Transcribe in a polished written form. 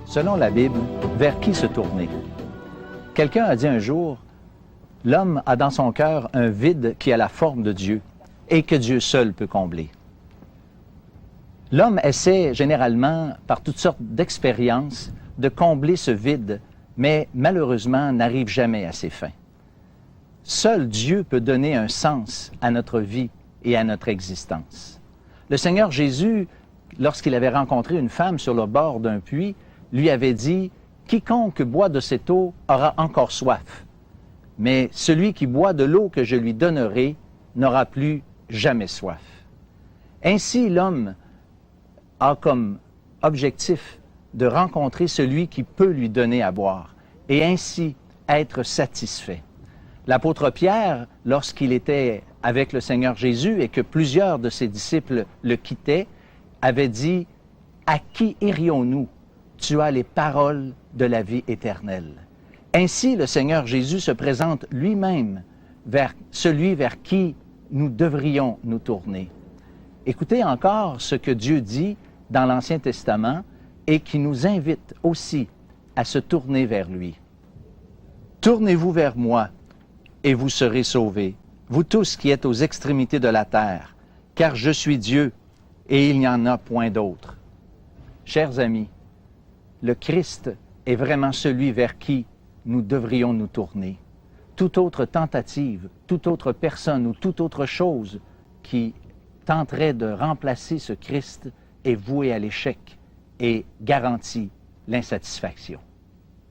Selon la Bible, vers qui se tourner? Quelqu'un a dit un jour, l'homme a dans son cœur un vide qui a la forme de Dieu et que Dieu seul peut combler. L'homme essaie généralement, par toutes sortes d'expériences, de combler ce vide, mais malheureusement n'arrive jamais à ses fins. Seul Dieu peut donner un sens à notre vie et à notre existence. Le Seigneur Jésus, lorsqu'il avait rencontré une femme sur le bord d'un puits, lui avait dit « Quiconque boit de cette eau aura encore soif, mais celui qui boit de l'eau que je lui donnerai n'aura plus jamais soif. » Ainsi, l'homme a comme objectif de rencontrer celui qui peut lui donner à boire et ainsi être satisfait. L'apôtre Pierre, lorsqu'il était avec le Seigneur Jésus et que plusieurs de ses disciples le quittaient, avait dit « À qui irions-nous? Tu as les paroles de la vie éternelle. » Ainsi, le Seigneur Jésus se présente lui-même vers celui vers qui nous devrions nous tourner. Écoutez encore ce que Dieu dit dans l'Ancien Testament et qui nous invite aussi à se tourner vers lui. « Tournez-vous vers moi, et vous serez sauvés, vous tous qui êtes aux extrémités de la terre, car je suis Dieu, et il n'y en a point d'autre. » Chers amis, le Christ est vraiment celui vers qui nous devrions nous tourner. Toute autre tentative, toute autre personne ou toute autre chose qui tenterait de remplacer ce Christ est vouée à l'échec et garantit l'insatisfaction.